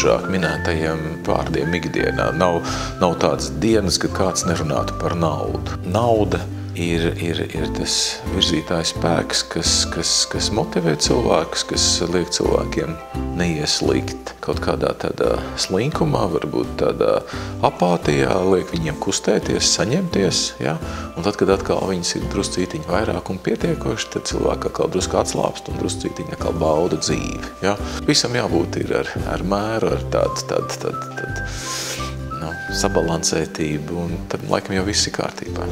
biežāk minētajiem vārdiem ikdienā. Nav tādas dienas, kad kāds nerunātu par naudu. Nauda ir tas virzītājs spēks, kas motivē cilvēkus, kas liek cilvēkiem neieslīgt kaut kādā tādā slinkumā, varbūt tādā apātijā, liek viņiem kustēties, saņemties, ja? Un tad, kad atkal viņas ir druscītiņi vairāk un pietiekoši, tad cilvēki atkal drusku atslāpst un druscītiņi atkal bauda dzīvi, ja? Visam jābūt ir ar mēru, ar tādu sabalansētību, un tad laikam jau viss ir kārtībā.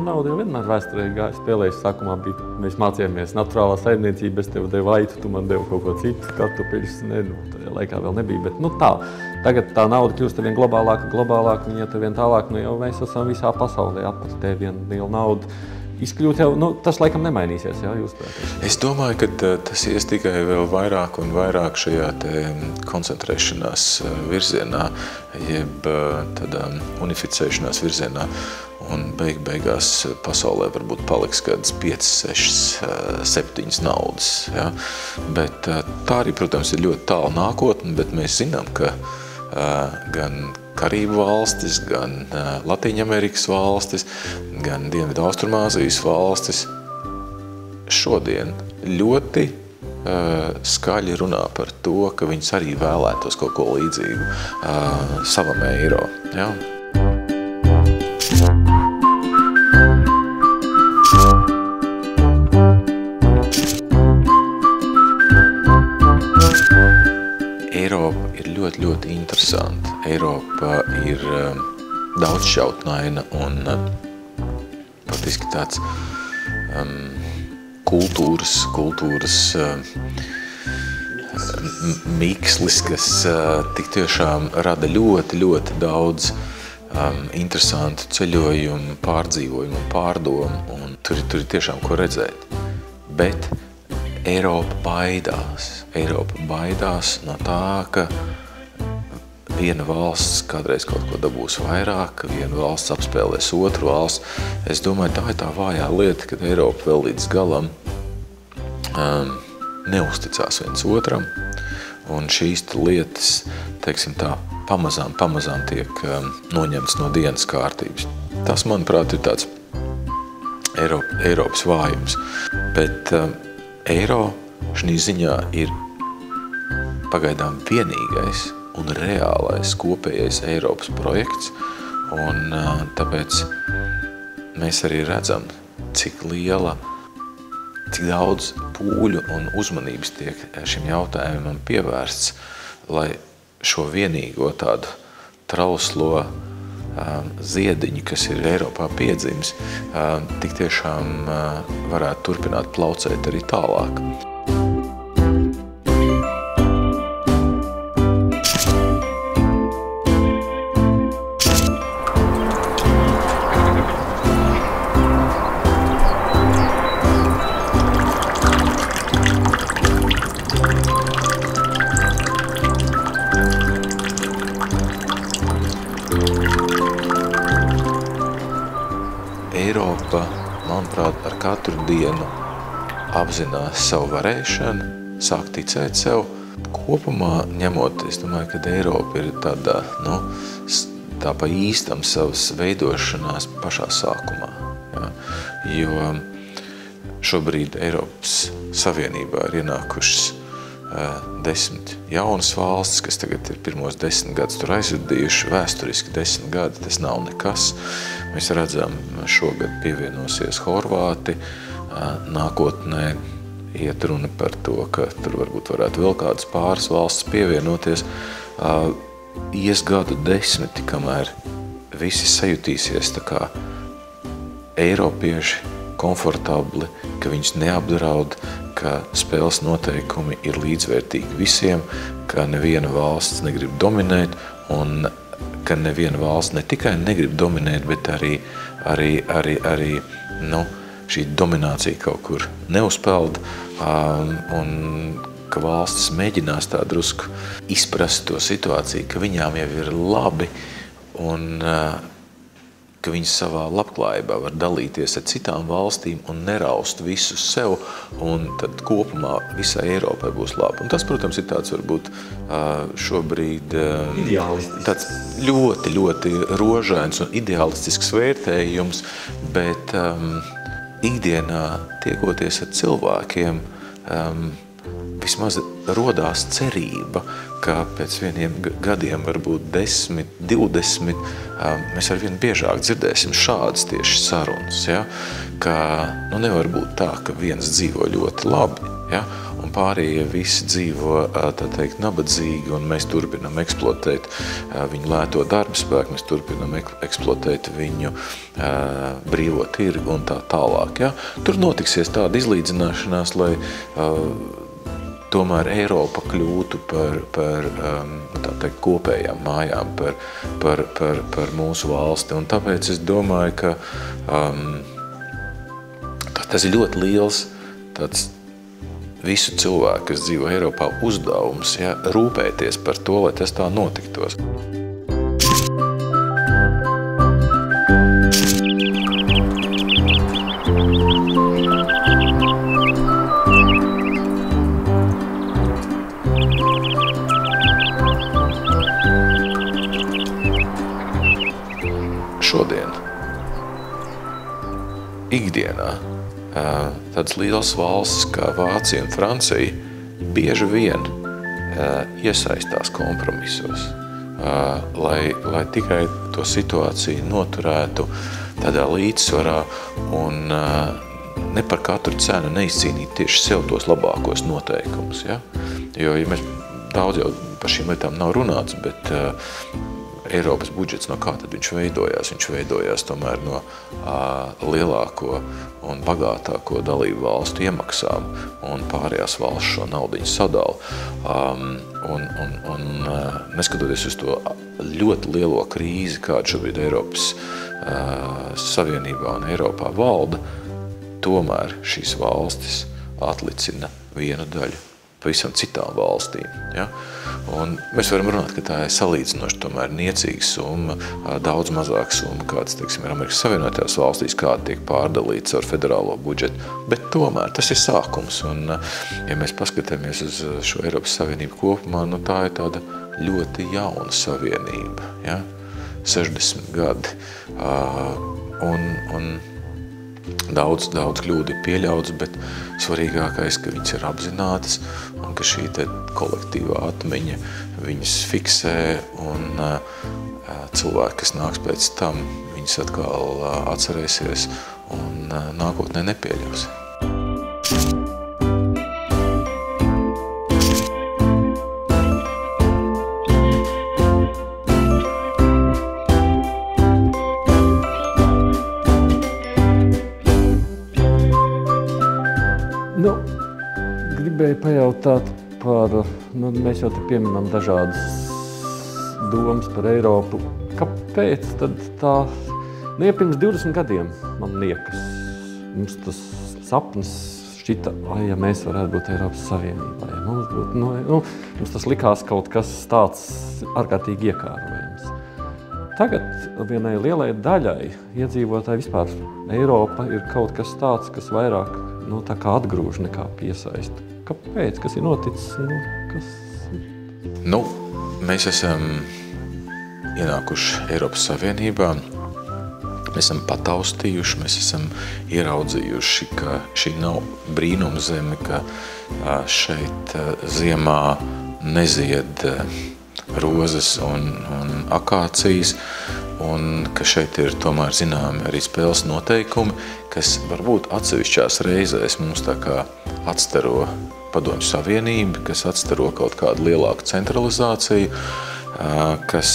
Nauda jau vienmēr vēsturē gāja spēlējas. Sākumā mēs mācījāmies naturālā saimniecība, es tev devu aitu, tu man devu kaut ko citu, kartupeļus, tajā laikā vēl nebija, bet tā. Tagad tā nauda kļūst vien globālāka, viņa te vien tālāk, jau mēs esam visā pasaulē apart te vienu lielu naudu. Izkļūt jau, tas laikam nemainīsies, jā, jūs prāt? Es domāju, ka tas ies tikai vēl vairāk un vairāk šajā te koncentrēšanās virzienā, jeb tādā unificēšanās virzienā. Un beigās pasaulē varbūt paliks kādas 5, 6, 7 naudas. Ja? Bet tā arī, protams, ir ļoti tālu nākotne, bet mēs zinām, ka gan Karību valstis, gan Latīņamerikas valstis, gan Dienvidu Austrumāzijas valstis šodien ļoti skaļi runā par to, ka viņas arī vēlētos kaut ko līdzīgu savam eiro. Ja? Eiropa ir ļoti interesanta. Eiropa ir daudzšķautnaina un patiski tāds kultūras mikslis, kas tik tiešām rada ļoti daudz interesantu ceļojumu, pārdzīvojumu un pārdomu, un tur ir tiešām ko redzēt. Bet Eiropa baidās no tā, ka viena valsts kādreiz kaut ko dabūs vairāk, ka viena valsts apspēlēs otru valsts. Es domāju, tā ir tā vājā lieta, kad Eiropa vēl līdz galam neusticās viens otram, un šīs lietas, teiksim tā, pamazām tiek noņemtas no dienas kārtības. Tas, manuprāt, ir tāds Eiropas vājums. Bet eiro šī ziņā ir pagaidām vienīgais un reālais kopējais Eiropas projekts, un tāpēc mēs arī redzam, cik daudz pūļu un uzmanības tiek šim jautājumam pievērsts, lai šo vienīgo tādu trauslo ziediņu, kas ir Eiropā piedzimis, tik tiešām varētu turpināt plaucēt arī tālāk. Eiropa, manuprāt, ar katru dienu apzinās savu varēšanu, sāk ticēt sev. Kopumā ņemot, es domāju, ka Eiropa ir tādā, tā pa īstam savas veidošanās pašā sākumā. Ja? Jo šobrīd Eiropas Savienībā ir ienākušas 10 jaunas valstis, kas tagad ir pirmos 10 gadus tur aizvadījuši. Vēsturiski 10 gadi, tas nav nekas. Mēs redzam, šogad pievienosies Horvāti. Nākotnē iet runa par to, ka tur varbūt varētu vēl kādas pāris valstis pievienoties. Ies gadu 10, kamēr visi sajutīsies tā kā eiropieši komfortabli, ka viņus neapdraud, ka spēles noteikumi ir līdzvērtīgi visiem, ka neviena valsts negrib dominēt un ka neviena valsts ne tikai negrib dominēt, bet arī šī dominācija kaut kur neuzpeld, un ka valstis mēģinās tā drusku izprast to situāciju, ka viņām jau ir labi, un ka viņas savā labklājībā var dalīties ar citām valstīm un neraust visu sev, un tad kopumā visai Eiropai būs labi. Un tas, protams, ir tāds varbūt šobrīd tāds ļoti, ļoti rožains un ideālistisks vērtējums, bet ikdienā tiekoties ar cilvēkiem, vismaz rodās cerība, ka pēc vieniem gadiem, varbūt 10, 20, mēs arvien biežāk dzirdēsim šādas tieši sarunas, ja? Ka nevar būt tā, ka viens dzīvo ļoti labi, ja? Un pārējie visi dzīvo, tā teikt, nabadzīgi, un mēs turpinam eksploatēt viņu lēto darba spēku, mēs turpinam eksploatēt viņu brīvo tirgu un tā tālāk. Ja? Tur notiksies tāda izlīdzināšanās, lai tomēr Eiropa kļūtu par tā teikt, kopējām mājām, par mūsu valsti. Un tāpēc es domāju, ka tas ir ļoti liels tāds visu cilvēku, kas dzīvo Eiropā, uzdevums, ja, rūpēties par to, lai tas tā notiktos. Šodien, ikdienā, tādas lielas valstis kā Vācija un Francija bieži vien iesaistās kompromisos, lai tikai to situāciju noturētu tādā līdzsvarā un ne par katru cenu neizcīnīt tieši sev tos labākos noteikumus. Ja? Jo, ja mēs daudz jau par šīm lietām nav runāts, bet Eiropas budžets, no kā tad viņš veidojās? Viņš veidojās tomēr no lielāko un bagātāko dalību valstu iemaksām, un pārējās valsts šo naudiņu sadala. Un neskatoties uz to ļoti lielo krīzi, kāda šobrīd Eiropas Savienībā un Eiropā valda, tomēr šīs valstis atlicina vienu daļu pavisam citām valstīm. Ja? Un mēs varam runāt, ka tā ir salīdzinoši tomēr niecīga summa, daudz mazāka summa, kāds, teiksim, ir Amerikas Savienotajās valstīs, kāda tiek pārdalīts ar federālo budžetu. Bet tomēr tas ir sākums, un ja mēs paskatāmies uz šo Eiropas Savienību kopumā, tā ir tāda ļoti jauna savienība, ja? 60 gadi, un daudz kļūdu ir pieļauts, bet svarīgākais, ka viņas ir apzinātas un ka šī te kolektīvā atmiņa viņas fiksē, un cilvēki, kas nāks pēc tam, viņas atkal atcerēsies un nākotnē nepieļaus. Gribēju pajautāt par, mēs jau te pieminam dažādas domas par Eiropu. Kāpēc tad tā, ja pirms 20 gadiem, man liekas, mums tas sapnis šķita, ja mēs varētu būt Eiropas Savienībā, ja mums būtu, mums tas likās kaut kas tāds ārkārtīgi iekārojams. Tagad vienai lielai daļai iedzīvotāji vispār Eiropa ir kaut kas tāds, kas vairāk tā kā atgrūž nekā piesaista. Kāpēc? Kas ir noticis? Mēs esam ienākuši Eiropas Savienībā, mēs esam pataustījuši, mēs esam ieraudzījuši, ka šī nav brīnumzeme, ka šeit ziemā nezied rozes un akācijas, un ka šeit ir tomēr zināmi arī spēles noteikumi, kas varbūt atsevišķās reizēs mums tā kā atstaro Padomju Savienību, kas atstaro kaut kādu lielāku centralizāciju, kas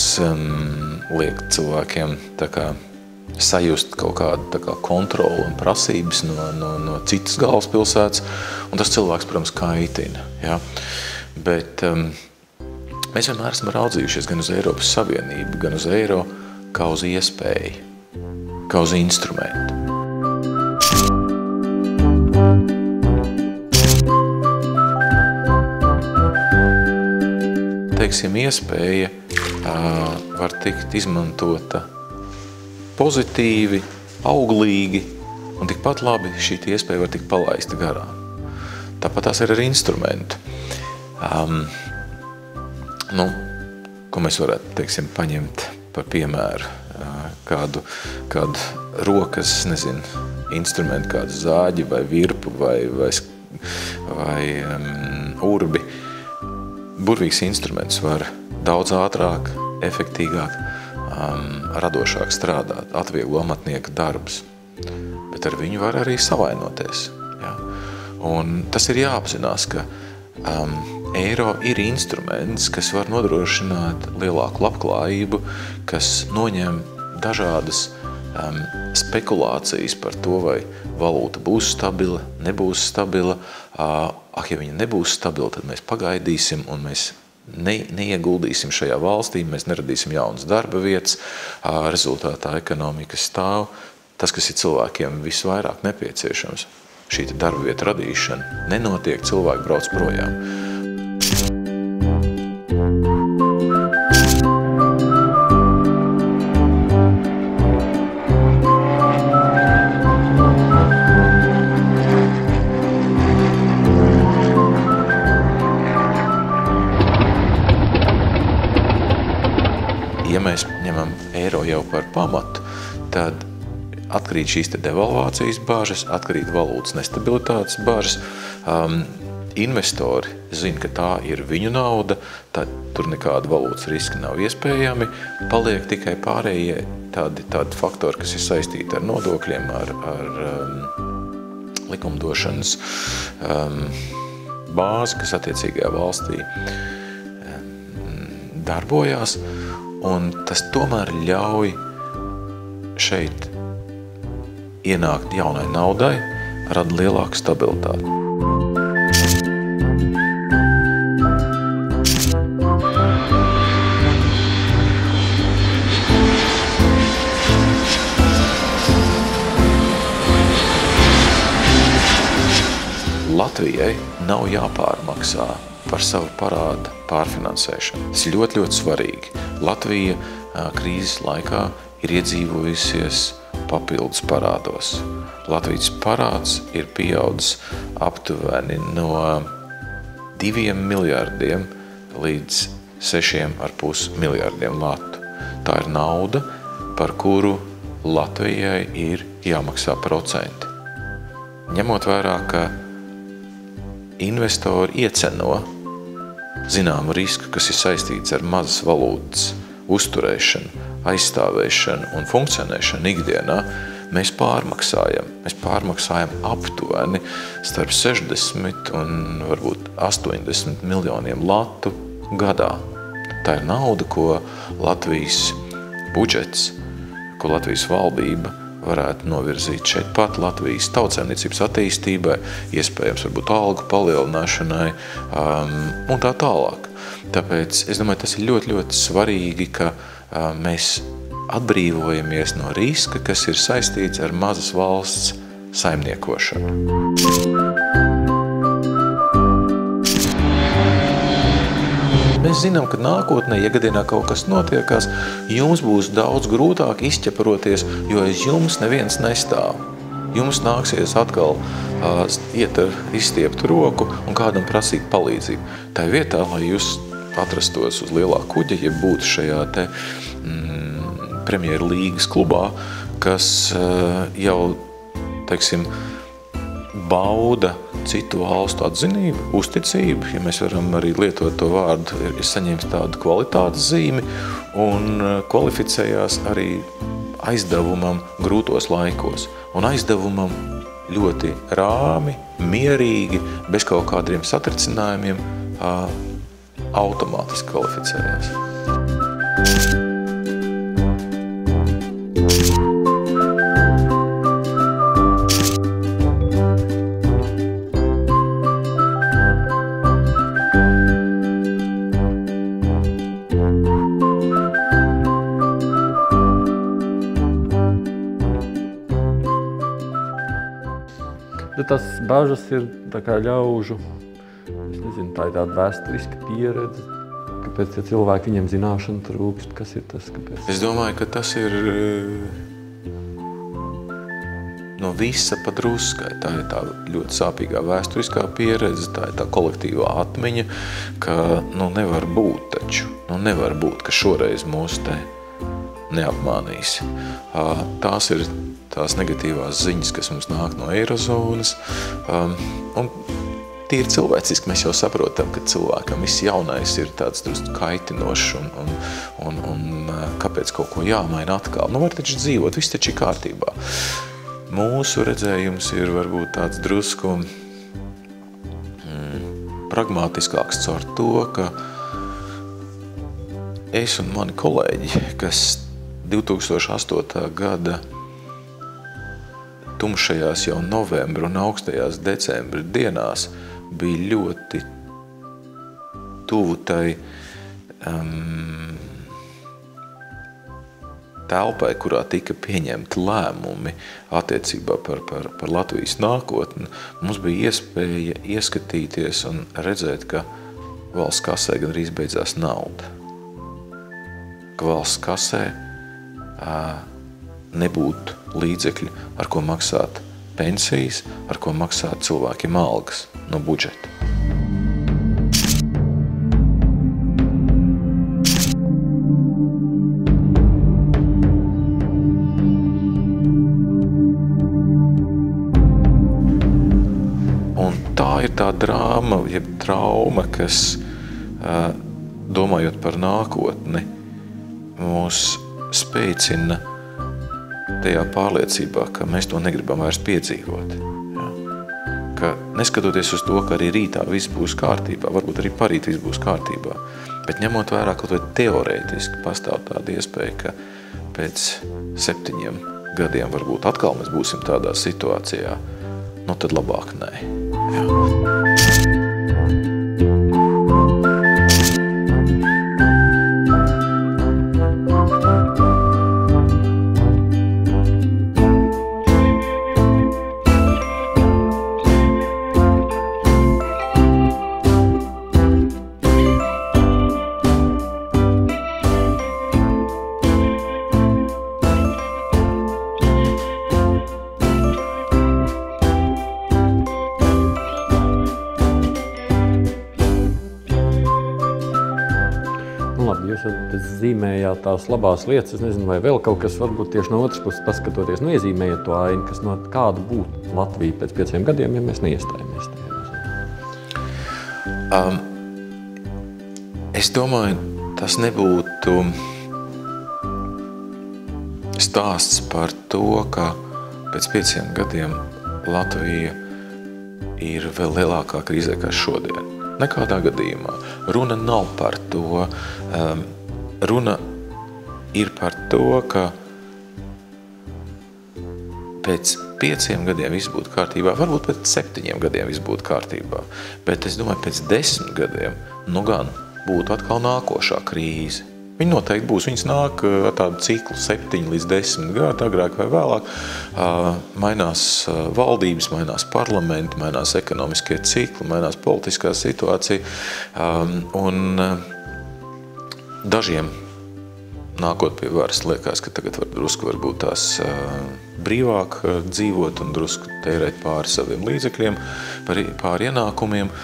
liek cilvēkiem tā kā sajust kaut kādu tā kā kontroli un prasības no citas galvaspilsētas, un tas cilvēks, protams, kaitina. Ja? Bet mēs vienmēr esam raudzījušies gan uz Eiropas Savienību, gan uz eiro, kā uz iespēju, kā uz instrumentu. teiksim, iespēja var tikt izmantota pozitīvi, auglīgi, un tikpat labi šī iespēja var tikt palaista garām. Tāpat tās ir arī instrumenti. Ko mēs varētu, teiksim, paņemt par piemēru, kādu rokas, instrumentu, kādu zāģi vai virpu vai urbi. Burvīgs instruments var daudz ātrāk, efektīgāk, radošāk strādāt, atvieglo amatnieka darbus, bet ar viņu var arī savainoties. Ja? Un tas ir jāapzinās, ka eiro ir instruments, kas var nodrošināt lielāku labklājību, kas noņem dažādas spekulācijas par to, vai valūta būs stabila, nebūs stabila. Ja viņa nebūs stabila, tad mēs pagaidīsim un mēs neieguldīsim šajā valstī, mēs neradīsim jaunas darba vietas, rezultātā ekonomika stāv. Tas, kas ir cilvēkiem visvairāk nepieciešams, šī darba vieta radīšana, nenotiek, cilvēki brauc projām. Ja mēs ņemam eiro jau par pamatu, tad atkrīt šīs devalvācijas bāžas, atkrīt valūtas nestabilitātes bāžas. Investori zina, ka tā ir viņu nauda, tad tur nekāda valūtas riska nav iespējami. Paliek tikai pārējie tādi faktori, kas ir saistīti ar nodokļiem, ar likumdošanas bāzi, kas attiecīgajā valstī darbojās. Un tas tomēr ļauj šeit ienākt jaunai naudai, rada lielāku stabilitāti. Latvijai nav jāpārmaksā par savu parādu pārfinansēšanu. Tas ir ļoti, ļoti svarīgi. Latvija krīzes laikā ir iedzīvojusies papildus parādos. Latvijas parāds ir pieaudzis aptuveni no 2 miljardiem līdz 6,5 miljardiem latu. Tā ir nauda, par kuru Latvijai ir jāmaksā procenti. Ņemot vērā, ka investori ieceno zināmu risku, kas ir saistīts ar mazas valūtas uzturēšanu, aizstāvēšanu un funkcionēšanu ikdienā, mēs pārmaksājam. Mēs pārmaksājam aptuveni starp 60 un varbūt 80 miljoniem latu gadā. Tā ir nauda, ko Latvijas budžets, ko Latvijas valdība varētu novirzīt šeit pat Latvijas tautsaimniecības attīstībai, iespējams varbūt algu palielināšanai un tā tālāk. Tāpēc es domāju, tas ir ļoti, ļoti svarīgi, ka mēs atbrīvojamies no riska, kas ir saistīts ar mazas valsts saimniekošanu. Mēs zinām, ka nākotnē, ja gadienā kaut kas notiekās, jums būs daudz grūtāk izķeparoties, jo aiz jums neviens nestāv. Jums nāksies atkal iet ar izstieptu roku un kādam prasīt palīdzību. Tā vietā, lai jūs atrastos uz lielā kuģa, ja būtu šajā Premjeru līgas klubā, kas jau, teiksim, bauda citu valstu atzinību, uzticību, ja mēs varam arī lietot to vārdu, ir saņemt tādu kvalitātes zīmi un kvalificējās arī aizdevumam grūtos laikos. Un aizdevumam ļoti rāmi, mierīgi, bez kaut kādiem satricinājumiem automātiski kvalificējās. Tas bažas ir tā kā ļaužu, es nezinu, tā ir tāda vēsturiska pieredze, kāpēc tie cilvēki, viņiem zināšana trūkst, kas ir tas, kāpēc? Es domāju, ka tas ir no visa pa druskai. Tā ir tā ļoti sāpīgā vēsturiskā pieredze, tā ir tā kolektīvā atmiņa, ka nevar būt taču. Nevar būt, ka šoreiz mūs te neapmānīs. Tās ir tās negatīvās ziņas, kas mums nāk no Eirozonas. Un tīri cilvēciski mēs jau saprotam, ka cilvēkam viss jaunais ir tāds drusku kaitinošs un kāpēc kaut ko jāmaina atkal. Var taču dzīvot, viss taču ir kārtībā. Mūsu redzējums ir varbūt tāds drusku pragmātiskāks caur to, ka es un mani kolēģi, kas 2008. gada tumšajās jau novembra un augstajās decembra dienās bija ļoti tuvu tai telpai, kurā tika pieņemti lēmumi attiecībā par Latvijas nākotni. Mums bija iespēja ieskatīties un redzēt, ka valsts kasē gandrīz beidzās nauda. Ka valsts kasē nebūtu līdzekļi, ar ko maksāt pensijas, ar ko maksāt cilvēkiem algas no budžeta. Un tā ir tā drāma, jeb trauma, kas, domājot par nākotni, mūs spēcina tajā pārliecībā, ka mēs to negribam vairs piedzīvot. Ja? Ka neskatoties uz to, ka arī rītā viss būs kārtībā, varbūt arī parīt viss būs kārtībā, bet ņemot vērā kaut vai teorētiski pastāv tāda iespēja, ka pēc 7 gadiem varbūt atkal mēs būsim tādā situācijā, tad labāk nē. Ja? Jūs zīmējāt tās labās lietas, es nezinu, vai vēl kaut kas varbūt tieši no otras puses paskatoties, iezīmējot to ainu, kas kāda būtu Latvija pēc 5 gadiem, ja mēs neiestājamies tajā. Es domāju, tas nebūtu stāsts par to, ka pēc 5 gadiem Latvija ir vēl lielākā krīzē kā šodien. Nekādā gadījumā. Runa nav par to. Runa ir par to, ka pēc 5 gadiem viss būtu kārtībā, varbūt pēc 7 gadiem viss būtu kārtībā, bet es domāju, pēc 10 gadiem, gan būtu atkal nākošā krīze. Viņi noteikti būs, viņas nāk ar tādu ciklu 7 līdz 10 gadu, agrāk vai vēlāk. Mainās valdības, mainās parlamenti, mainās ekonomiskie cikli, mainās politiskā situācija. Un dažiem nākot pie varas liekas, ka tagad varbūt tās brīvāk dzīvot un drusku tērēt pāri saviem līdzekļiem, pāri ienākumiem.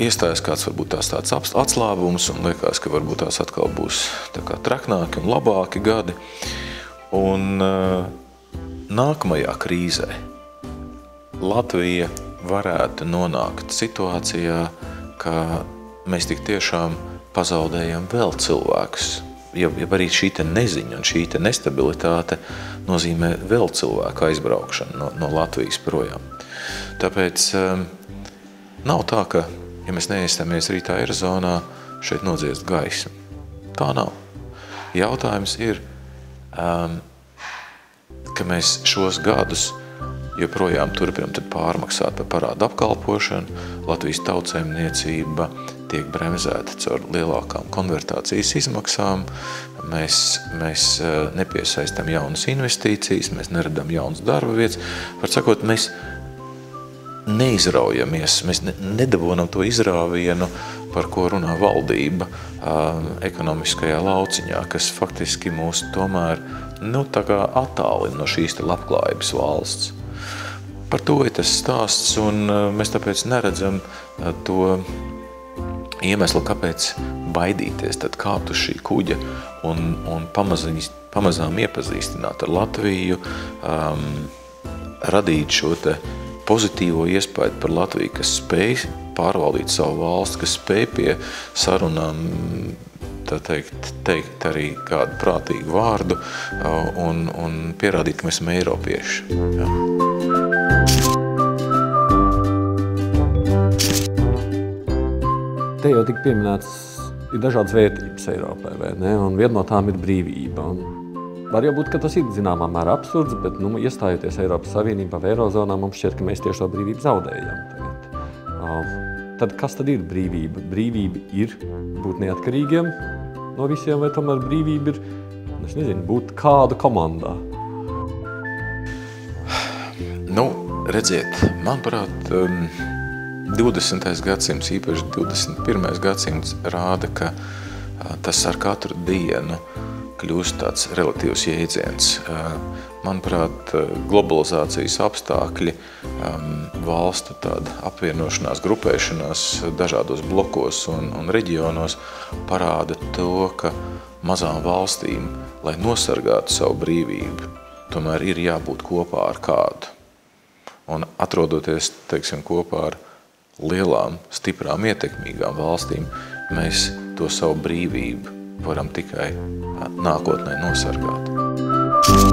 Iestājas kāds varbūt tāds atslābums un liekas, ka varbūt tās atkal būs tā kā traknāki un labāki gadi. Un nākamajā krīzē Latvija varētu nonākt situācijā, ka mēs tik tiešām pazaudējam vēl cilvēkus. Ja arī šī neziņa un šī nestabilitāte nozīmē vēl cilvēku aizbraukšanu no Latvijas projām. Tāpēc nav tā, ka ja mēs neiestāmies rītā Eirozonā, šeit nodziest gaismu. Tā nav. Jautājums ir, ka mēs šos gadus joprojām turpinam pārmaksāt par parādu apkalpošanu, Latvijas tautsēmniecība tiek bremzēta caur lielākām konvertācijas izmaksām, mēs nepiesaistam jaunas investīcijas, mēs neradam jaunas darba vietas. Var sakot, mēs neizraujamies, mēs nedabonam to izrāvienu par ko runā valdība ekonomiskajā lauciņā, kas faktiski mūs tomēr tā kā attālina no šīs labklājības valsts. Par to ir tas stāsts, un mēs tāpēc neredzam to iemeslu, kāpēc baidīties, tad kāpt uz šī kuģa un pamazām iepazīstināt ar Latviju, radīt šo te pozitīvo iespēju par Latviju, kas spēj pārvaldīt savu valsti, kas spēj pie sarunām teikt arī kādu prātīgu vārdu un pierādīt, ka mēs esam eiropieši. Jā. Te jau tika pieminēts, ir dažādas vērtības Eiropai, vai ne? Un viena no tām ir brīvība. Un var jau būt, ka tas ir zināmā mērā absurds, bet iestājoties Eiropas Savienībā vai Eirozonā, mums šķiet, ka mēs tieši to brīvību zaudējam tagad. Tad kas tad ir brīvība? Brīvība ir būt neatkarīgiem no visiem, vai tomēr brīvība ir, es nezinu, būt kāda komandā? Redziet, manuprāt, 20. gadsimts, īpaši 21. gadsimts rāda, ka tas ar katru dienu kļūst tāds relatīvs jēdziens. Manuprāt, globalizācijas apstākļi, valstu tāda apvienošanās, grupēšanās dažādos blokos un reģionos parāda to, ka mazām valstīm, lai nosargātu savu brīvību, tomēr ir jābūt kopā ar kādu. Un atrodoties, teiksim, kopā ar lielām, stiprām, ietekmīgām valstīm, mēs to savu brīvību varam tikai nākotnē nosargāt.